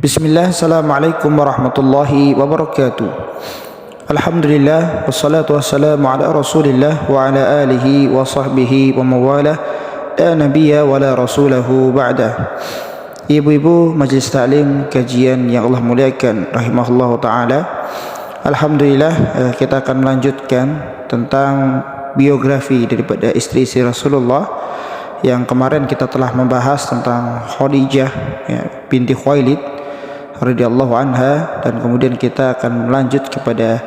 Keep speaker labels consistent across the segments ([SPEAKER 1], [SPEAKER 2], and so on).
[SPEAKER 1] Bismillah, Assalamualaikum warahmatullahi wabarakatuh. Alhamdulillah, wassalatu wassalamu ala rasulillah wa ala alihi wa sahbihi wa mawalah. La nabiyya wa la rasulahu ba'dah. Ibu-ibu majlis taklim kajian yang Allah muliakan rahimahullah ta'ala, Alhamdulillah, kita akan melanjutkan tentang biografi daripada istri-istri Rasulullah. Yang kemarin kita telah membahas tentang Khadijah binti Khuwailid radhiyallahu anha, dan kemudian kita akan melanjut kepada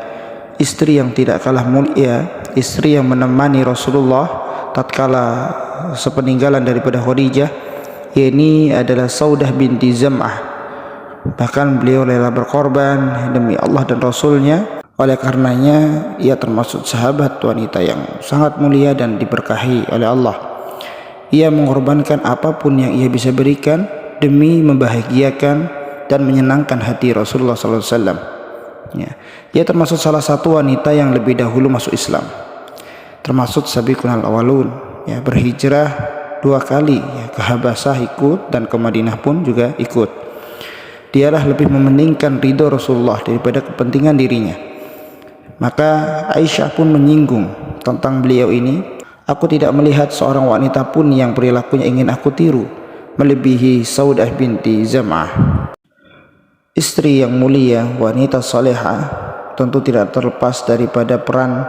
[SPEAKER 1] istri yang tidak kalah mulia, istri yang menemani Rasulullah tatkala sepeninggalan daripada Khadijah. Ini adalah Saudah binti Zam'ah. Bahkan beliau rela berkorban demi Allah dan Rasulnya. Oleh karenanya ia termasuk sahabat wanita yang sangat mulia dan diberkahi oleh Allah. Ia mengorbankan apapun yang ia bisa berikan demi membahagiakan dan menyenangkan hati Rasulullah SAW. Ia termasuk salah satu wanita yang lebih dahulu masuk Islam, termasuk sabiqun al-awwalun, berhijrah 2 kali, ke Habasyah ikut dan ke Madinah pun juga ikut. Dialah lebih mementingkan ridho Rasulullah daripada kepentingan dirinya. Maka Aisyah pun menyinggung tentang beliau ini. Aku tidak melihat seorang wanita pun yang perilakunya ingin aku tiru melebihi Saudah binti Zam'ah. Istri yang mulia, wanita salehah, tentu tidak terlepas daripada peran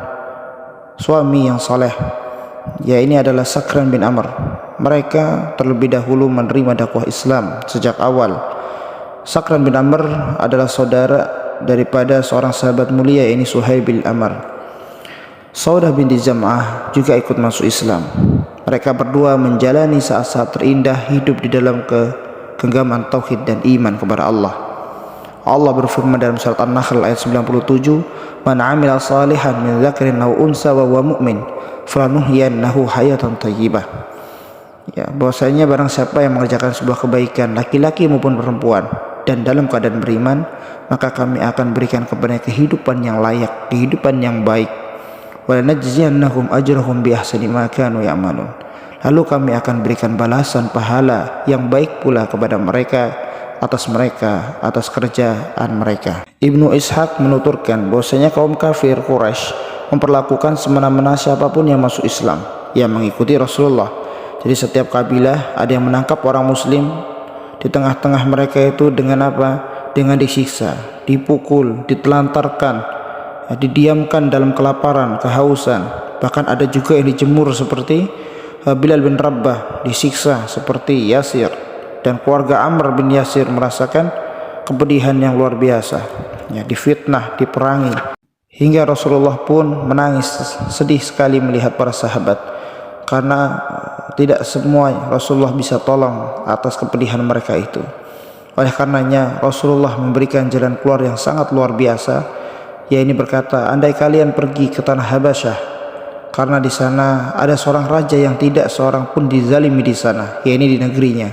[SPEAKER 1] suami yang saleh. Ini adalah Sakran bin Amr. Mereka terlebih dahulu menerima dakwah Islam sejak awal. Sakran bin Amr adalah saudara daripada seorang sahabat mulia, ini Suhaib bin Amr. Saudah binti Zam'ah juga ikut masuk Islam. Mereka berdua menjalani saat-saat terindah hidup di dalam kegenggaman tauhid dan iman kepada Allah. Allah berfirman dalam surat An-Nahl ayat 97, "Man 'amila salihan min dzakarin aw unsa wa huwa mu'min, falanuhyiyannahu hayatan thayyibah." Bahwasanya barang siapa yang mengerjakan sebuah kebaikan, laki-laki maupun perempuan, dan dalam keadaan beriman, maka kami akan berikan kepadanya kehidupan yang layak, kehidupan yang baik. وَلَنَجْزِيَنَّهُمْ أَجْرَهُمْ بِأَحْسَنِ مَا كَانُوا يَعْمَلُونَ. Lalu kami akan berikan balasan pahala yang baik pula kepada mereka atas kerjaan mereka. Ibnu Ishaq menuturkan bahwasanya kaum kafir Quraisy memperlakukan semena-mena siapapun yang masuk Islam, yang mengikuti Rasulullah. Jadi setiap kabilah ada yang menangkap orang muslim, di tengah-tengah mereka itu dengan apa? Dengan disiksa, dipukul, ditelantarkan, didiamkan dalam kelaparan, kehausan. Bahkan ada juga yang dijemur seperti Bilal bin Rabbah, disiksa seperti Yasir, dan keluarga Amr bin Yasir merasakan kepedihan yang luar biasa, difitnah, diperangi, hingga Rasulullah pun menangis sedih sekali melihat para sahabat, karena tidak semua Rasulullah bisa tolong atas kepedihan mereka itu. Oleh karenanya Rasulullah memberikan jalan keluar yang sangat luar biasa. Ini berkata, andai kalian pergi ke tanah Habasyah, karena di sana ada seorang raja yang tidak seorang pun dizalimi di sana, ini di negerinya.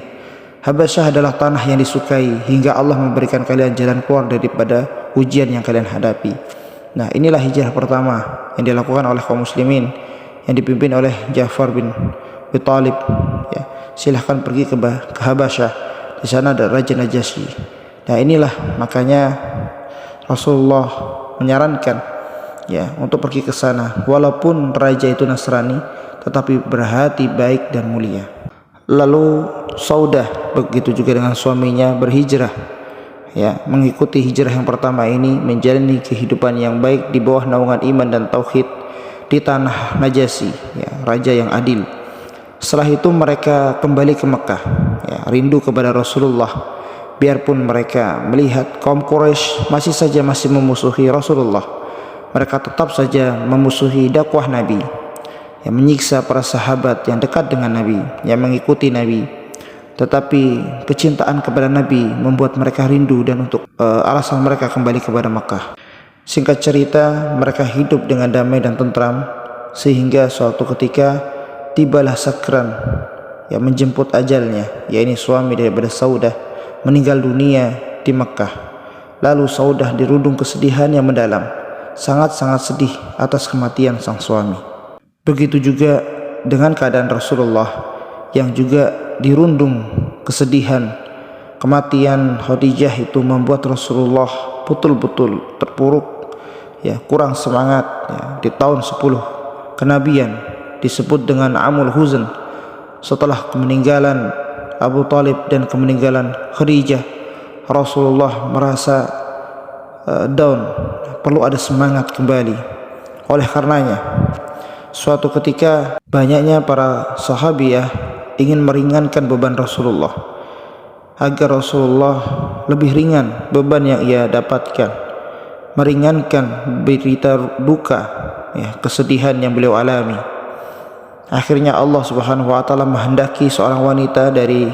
[SPEAKER 1] Habasyah adalah tanah yang disukai, hingga Allah memberikan kalian jalan keluar daripada ujian yang kalian hadapi. Nah, inilah hijrah pertama yang dilakukan oleh kaum muslimin, yang dipimpin oleh Ja'far bin Abi Thalib. Silahkan pergi ke Habasyah, di sana ada Raja Najasyi. Nah, inilah makanya Rasulullah menyarankan untuk pergi ke sana, walaupun raja itu Nasrani, tetapi berhati baik dan mulia. Lalu Saudah begitu juga dengan suaminya berhijrah, mengikuti hijrah yang pertama ini, menjalani kehidupan yang baik di bawah naungan iman dan tauhid di tanah Najasyi, raja yang adil. Setelah itu mereka kembali ke Mekah, rindu kepada Rasulullah. Biarpun mereka melihat kaum Quraisy masih memusuhi Rasulullah, mereka tetap saja memusuhi dakwah Nabi, yang menyiksa para sahabat yang dekat dengan Nabi, yang mengikuti Nabi. Tetapi kecintaan kepada Nabi membuat mereka rindu, dan untuk alasan mereka kembali kepada Makkah. Singkat cerita, mereka hidup dengan damai dan tentram, sehingga suatu ketika tibalah Sakran yang menjemput ajalnya, yaitu suami daripada Saudah, meninggal dunia di Mekah. Lalu Saudah dirundung kesedihan yang mendalam, sangat-sangat sedih atas kematian sang suami. Begitu juga dengan keadaan Rasulullah yang juga dirundung kesedihan kematian Khadijah itu membuat Rasulullah betul-betul terpuruk, ya, kurang semangat, ya. Di tahun 10 kenabian disebut dengan Amul Huzn, setelah meninggalan Abu Talib dan kemeninggalan Khadijah, Rasulullah merasa down, perlu ada semangat kembali. Oleh karenanya, suatu ketika banyaknya para sahabiah ingin meringankan beban Rasulullah agar Rasulullah lebih ringan beban yang ia dapatkan, meringankan berita duka, ya, kesedihan yang beliau alami. Akhirnya Allah Subhanahu wa taala menghendaki seorang wanita dari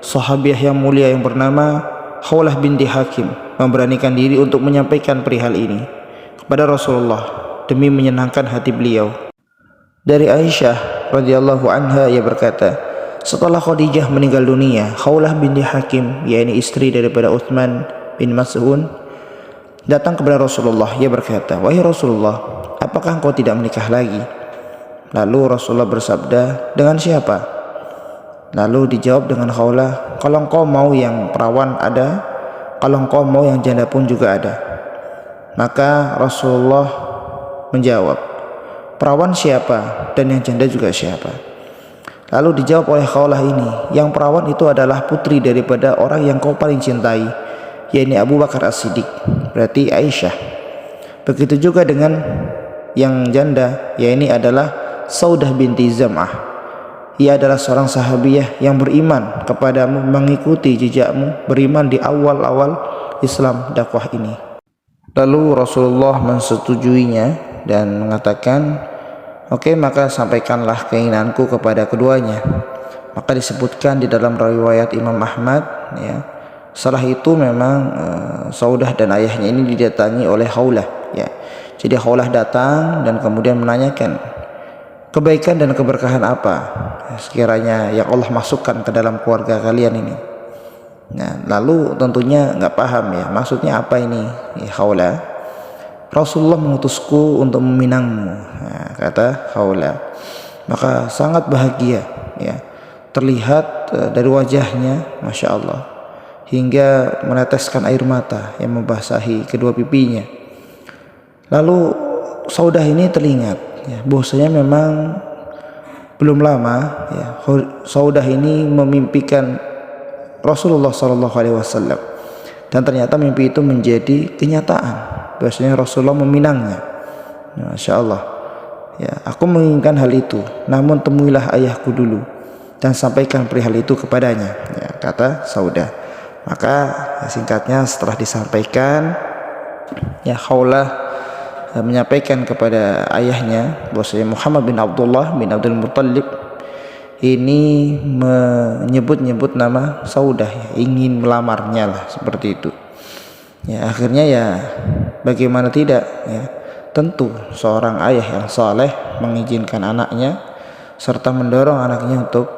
[SPEAKER 1] sahabiah yang mulia yang bernama Khawlah binti Hakim memberanikan diri untuk menyampaikan perihal ini kepada Rasulullah demi menyenangkan hati beliau. Dari Aisyah radhiyallahu anha, ia berkata, setelah Khadijah meninggal dunia, Khawlah binti Hakim, yakni istri daripada Utsman bin Mas'un, datang kepada Rasulullah. Ia berkata, wahai Rasulullah, apakah engkau tidak menikah lagi? Lalu Rasulullah bersabda, dengan siapa? Lalu dijawab dengan Khawlah, kalau engkau mau yang perawan ada, kalau engkau mau yang janda pun juga ada. Maka Rasulullah menjawab, perawan siapa dan yang janda juga siapa? Lalu dijawab oleh Khawlah ini, yang perawan itu adalah putri daripada orang yang kau paling cintai, yaitu Abu Bakar As-Siddiq, berarti Aisyah. Begitu juga dengan yang janda, yaitu adalah Saudah binti Zam'ah. Ia adalah seorang sahabiah yang beriman kepadamu, mengikuti jejakmu, beriman di awal-awal Islam dakwah ini. Lalu Rasulullah mensetujuinya dan mengatakan, oke, maka sampaikanlah keinginanku kepada keduanya. Maka disebutkan di dalam riwayat Imam Ahmad, ya, setelah itu memang Saudah dan ayahnya ini didatangi oleh Khawlah, ya. Jadi Khawlah datang dan kemudian menanyakan kebaikan dan keberkahan apa sekiranya yang Allah masukkan ke dalam keluarga kalian ini. Nah, lalu tentunya nggak paham, ya, maksudnya apa ini, ya, Khawlah. Rasulullah mengutusku untuk meminangmu, nah, kata Khawlah. Maka sangat bahagia, ya, terlihat dari wajahnya, masya Allah, hingga meneteskan air mata yang membasahi kedua pipinya. Lalu Saudah ini teringat, ya, bahwasanya memang belum lama, ya, Saudah ini memimpikan Rasulullah SAW, dan ternyata mimpi itu menjadi kenyataan, bahwasanya Rasulullah meminangnya. Masya Allah, ya, aku menginginkan hal itu, namun temuilah ayahku dulu dan sampaikan perihal itu kepadanya, ya, kata Saudah. Maka singkatnya setelah disampaikan, ya, Khawlah menyampaikan kepada ayahnya bahwasanya Muhammad bin Abdullah bin Abdul Muttalib ini menyebut-nyebut nama Saudah, ya, ingin melamarnya lah, seperti itu. Ya, akhirnya, ya, bagaimana tidak, ya, tentu seorang ayah yang saleh mengizinkan anaknya serta mendorong anaknya untuk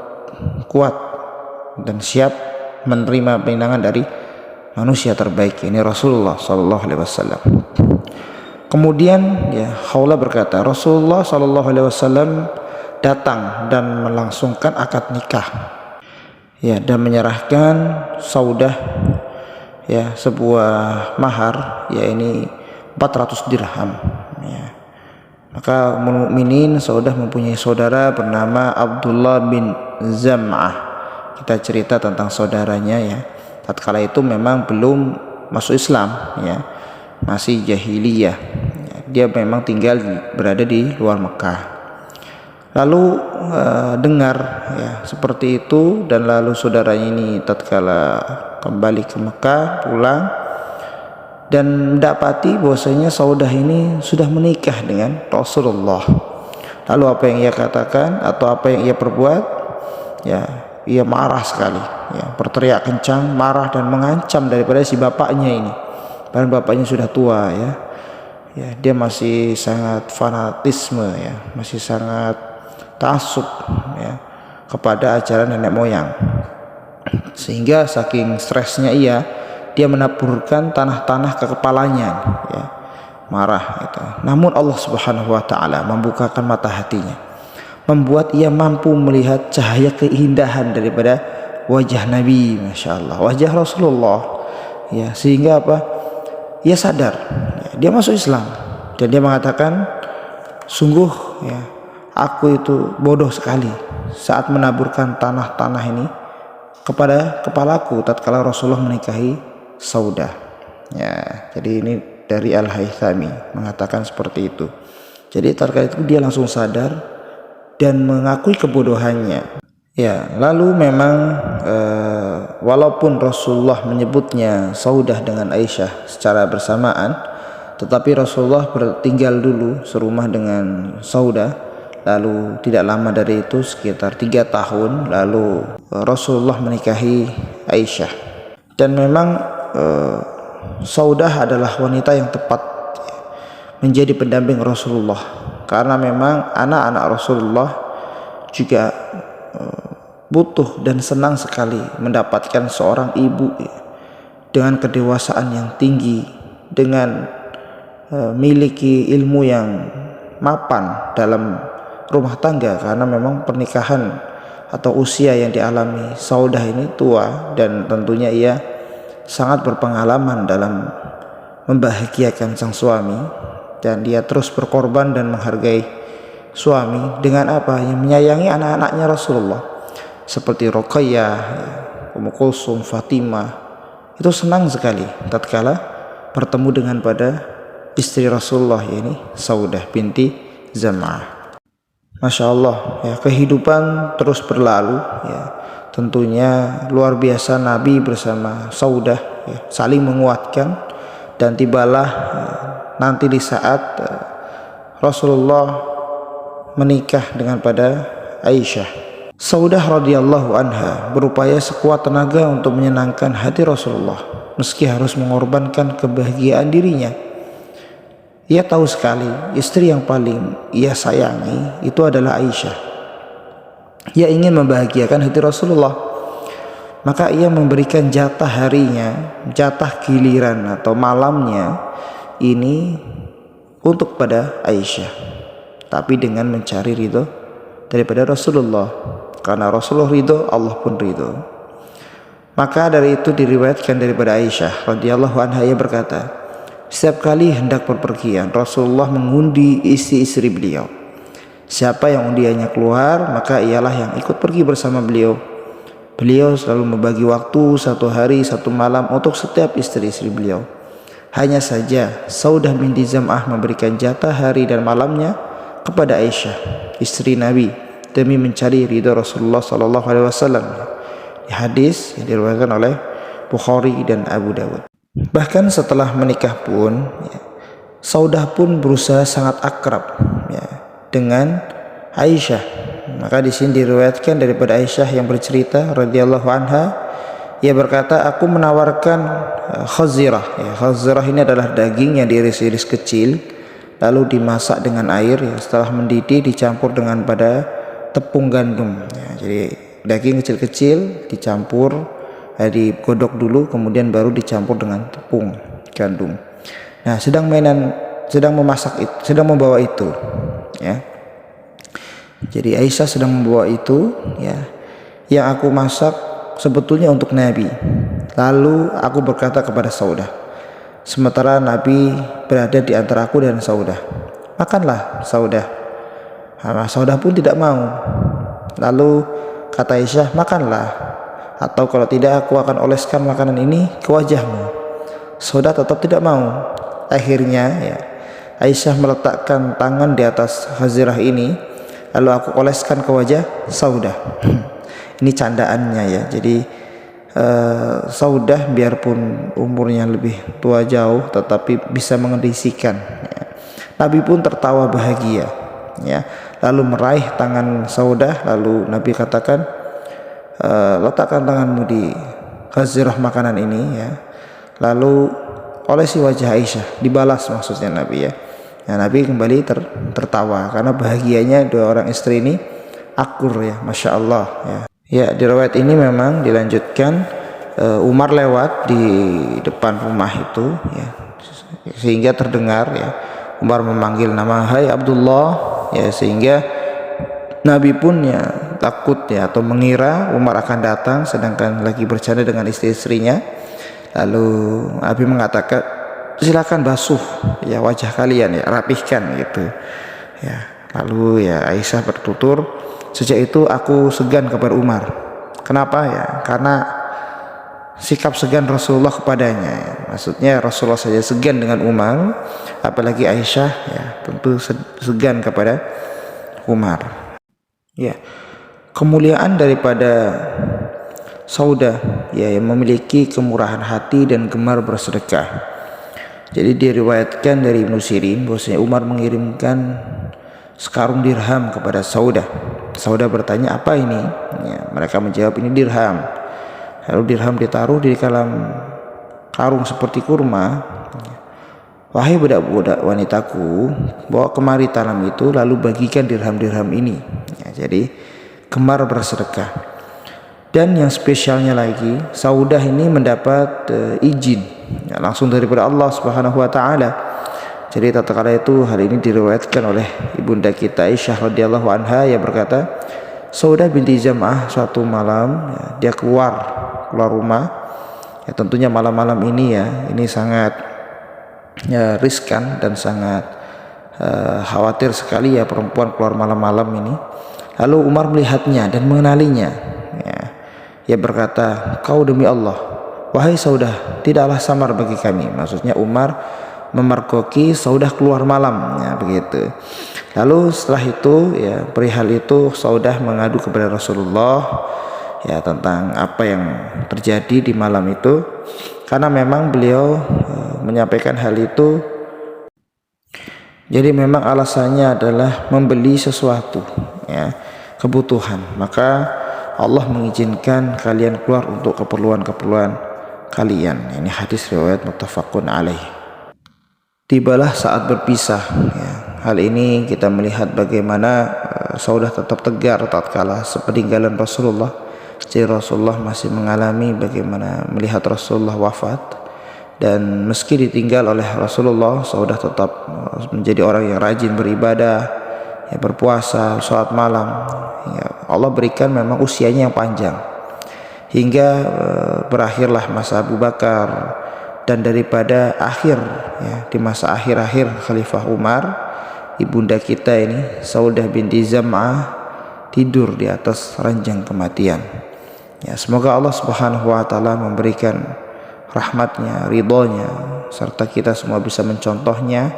[SPEAKER 1] kuat dan siap menerima pinangan dari manusia terbaik, ini Rasulullah SAW. Kemudian, ya, Khawlah berkata, Rasulullah SAW datang dan melangsungkan akad nikah, ya, dan menyerahkan Saudah, ya, sebuah mahar, ya, ini 400 dirham, ya. Maka mukminin Saudah mempunyai saudara bernama Abdullah bin Zam'ah. Kita cerita tentang saudaranya, ya, tatkala itu memang belum masuk Islam, ya, masih jahiliyah, ya, dia memang tinggal berada di luar Mekah. Lalu dengar, ya, seperti itu, dan lalu saudaranya ini tatkala kembali ke Mekah, pulang dan mendapati bahwasanya Saudah ini sudah menikah dengan Rasulullah. Lalu apa yang ia katakan atau apa yang ia perbuat, ya, ia marah sekali, ya, berteriak kencang, marah dan mengancam daripada si bapaknya ini. Dan bapaknya sudah tua, ya, ya, dia masih sangat fanatisme, ya, masih sangat ta'assub, ya, kepada ajaran nenek moyang, sehingga saking stresnya dia menaburkan tanah-tanah ke kepalanya, ya, marah itu. Namun Allah Subhanahu wa taala membukakan mata hatinya, membuat ia mampu melihat cahaya keindahan daripada wajah Nabi, masya Allah, wajah Rasulullah, ya, sehingga apa? Ia sadar, ya, dia masuk Islam dan dia mengatakan, sungguh ya, aku itu bodoh sekali saat menaburkan tanah-tanah ini kepada kepalaku tatkala Rasulullah menikahi Saudah. Ya, jadi ini dari Al-Haythami mengatakan seperti itu. Jadi tatkala itu dia langsung sadar dan mengakui kebodohannya. Ya, lalu memang walaupun Rasulullah menyebutnya Saudah dengan Aisyah secara bersamaan, tetapi Rasulullah tinggal dulu serumah dengan Saudah. Lalu tidak lama dari itu, sekitar 3 tahun, lalu Rasulullah menikahi Aisyah. Dan memang Saudah adalah wanita yang tepat menjadi pendamping Rasulullah, karena memang anak-anak Rasulullah juga butuh dan senang sekali mendapatkan seorang ibu dengan kedewasaan yang tinggi, dengan miliki ilmu yang mapan dalam rumah tangga, karena memang pernikahan atau usia yang dialami Saudah ini tua, dan tentunya ia sangat berpengalaman dalam membahagiakan sang suami, dan dia terus berkorban dan menghargai suami dengan apa? Yang menyayangi anak-anaknya Rasulullah seperti Ruqayyah, Ummu Kulsum, Fatimah. Itu senang sekali tatkala bertemu dengan pada istri Rasulullah, yakni Saudah binti Zam'ah. Masya Allah, ya, kehidupan terus berlalu, ya, tentunya luar biasa. Nabi bersama Saudah, ya, saling menguatkan, dan tibalah nanti di saat Rasulullah menikah dengan pada Aisyah. Saudah radhiyallahu anha berupaya sekuat tenaga untuk menyenangkan hati Rasulullah meski harus mengorbankan kebahagiaan dirinya. Ia tahu sekali istri yang paling ia sayangi itu adalah Aisyah. Ia ingin membahagiakan hati Rasulullah, maka ia memberikan jatah harinya, jatah giliran atau malamnya ini untuk pada Aisyah, tapi dengan mencari ridho daripada Rasulullah, karena Rasulullah ridho, Allah pun ridho. Maka dari itu diriwayatkan daripada Aisyah radhiyallahu anha, ia berkata, setiap kali hendak berpergian Rasulullah mengundi istri-istri beliau. Siapa yang undiannya keluar, maka ialah yang ikut pergi bersama beliau. Beliau selalu membagi waktu 1 hari 1 malam untuk setiap istri-istri beliau. Hanya saja Saudah binti Zam'ah memberikan jatah hari dan malamnya kepada Aisyah, istri Nabi, demi mencari ridha Rasulullah SAW. Di hadis yang diriwayatkan oleh Bukhari dan Abu Dawud. Bahkan setelah menikah pun, ya, Saudah pun berusaha sangat akrab, ya, dengan Aisyah. Maka di sini diriwayatkan daripada Aisyah yang bercerita radhiyallahu anha, ia berkata, aku menawarkan khazirah. Ya, khazirah ini adalah daging yang diiris-iris kecil lalu dimasak dengan air, ya, setelah mendidih dicampur dengan pada tepung gandum, ya, jadi daging kecil-kecil dicampur, digodok dulu, kemudian baru dicampur dengan tepung gandum. Nah, sedang memasak itu, sedang membawa itu, ya. Jadi Aisyah sedang membawa itu, ya, yang aku masak sebetulnya untuk Nabi. Lalu aku berkata kepada Saudah, sementara Nabi berada di antara aku dan Saudah, makanlah Saudah. Nah, Saudah pun tidak mau. Lalu kata Aisyah, makanlah, atau kalau tidak aku akan oleskan makanan ini ke wajahmu. Saudah tetap tidak mau. Akhirnya, ya, Aisyah meletakkan tangan di atas khazirah ini, lalu aku oleskan ke wajah Saudah. Ini candaannya, ya. Jadi Saudah biarpun umurnya lebih tua jauh, tetapi bisa mengedisikan, ya. Nabi pun tertawa bahagia, ya, lalu meraih tangan Saudah, lalu Nabi katakan, letakkan tanganmu di khazirah makanan ini, ya, lalu olesi wajah Aisyah, dibalas maksudnya Nabi, ya. Nah, Nabi kembali tertawa karena bahagianya dua orang istri ini akur, ya, masya Allah, ya. Ya, di riwayat ini memang dilanjutkan Umar lewat di depan rumah itu, ya, sehingga terdengar, ya, Umar memanggil nama, hai Abdullah, ya, sehingga Nabi pun, ya, takut ya atau mengira Umar akan datang sedangkan lagi bercanda dengan istri-istrinya. Lalu Abi mengatakan, silakan basuh ya wajah kalian ya, rapihkan gitu ya. Lalu ya Aisyah bertutur, sejak itu aku segan kepada Umar. Kenapa ya? Karena sikap segan Rasulullah kepadanya ya. Maksudnya Rasulullah saja segan dengan Umar, apalagi Aisyah ya tentu segan kepada Umar ya. Kemuliaan daripada Saudah ya yang memiliki kemurahan hati dan gemar bersedekah. Jadi diriwayatkan dari Ibnu Sirin bahwasanya Umar mengirimkan sekarung dirham kepada Saudah. Saudah bertanya, apa ini ya, mereka menjawab, ini dirham. Lalu dirham ditaruh di dalam karung seperti kurma. Wahai budak-budak wanitaku, bawa kemari tanam itu lalu bagikan dirham-dirham ini ya, jadi gemar bersedekah. Dan yang spesialnya lagi, Saudah ini mendapat izin ya, langsung daripada Allah Subhanahu wa taala. Jadi tatkala itu hal ini diriwayatkan oleh ibunda kita Aisyah radhiyallahu anha yang berkata, Saudah binti Zam'ah suatu malam ya, dia keluar rumah. Ya tentunya malam-malam ini ya, ini sangat ya, riskan dan sangat khawatir sekali ya perempuan keluar malam-malam ini. Lalu Umar melihatnya dan mengenalinya ya. Ia berkata, kau demi Allah, wahai Saudah, tidaklah samar bagi kami. Maksudnya Umar memergoki Saudah keluar malam ya, begitu. Lalu setelah itu ya perihal itu Saudah mengadu kepada Rasulullah ya tentang apa yang terjadi di malam itu, karena memang beliau menyampaikan hal itu. Jadi memang alasannya adalah membeli sesuatu ya, kebutuhan. Maka Allah mengizinkan kalian keluar untuk keperluan-keperluan kalian. Ini hadis riwayat muttafaqun alaih. Tibalah saat berpisah ya. Hal ini kita melihat bagaimana Saudah tetap tegar tatkala sepeninggalan Rasulullah. Jadi Rasulullah masih mengalami bagaimana melihat Rasulullah wafat, dan meski ditinggal oleh Rasulullah, Saudah tetap menjadi orang yang rajin beribadah ya, berpuasa, sholat malam ya. Allah berikan memang usianya yang panjang hingga berakhirlah masa Abu Bakar, dan daripada akhir ya, di masa akhir-akhir Khalifah Umar, ibunda kita ini Saudah binti Zam'ah tidur di atas ranjang kematian ya. Semoga Allah Subhanahu wa taala memberikan rahmatnya, ridhonya, serta kita semua bisa mencontohnya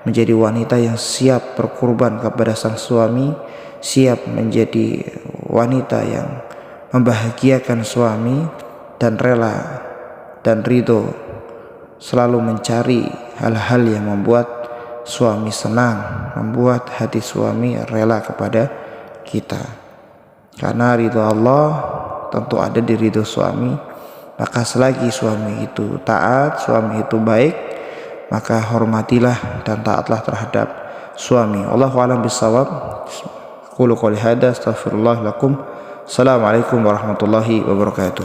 [SPEAKER 1] menjadi wanita yang siap berkorban kepada sang suami, siap menjadi wanita yang membahagiakan suami dan rela dan ridho selalu mencari hal-hal yang membuat suami senang, membuat hati suami rela kepada kita. Karena ridho Allah tentu ada di ridho suami. Maka selagi suami itu taat, suami itu baik, maka hormatilah dan taatlah terhadap suami. Allahu a'lam bishawab. Qulu qouli hadza astaghfirullah lakum. Assalamualaikum warahmatullahi wabarakatuh.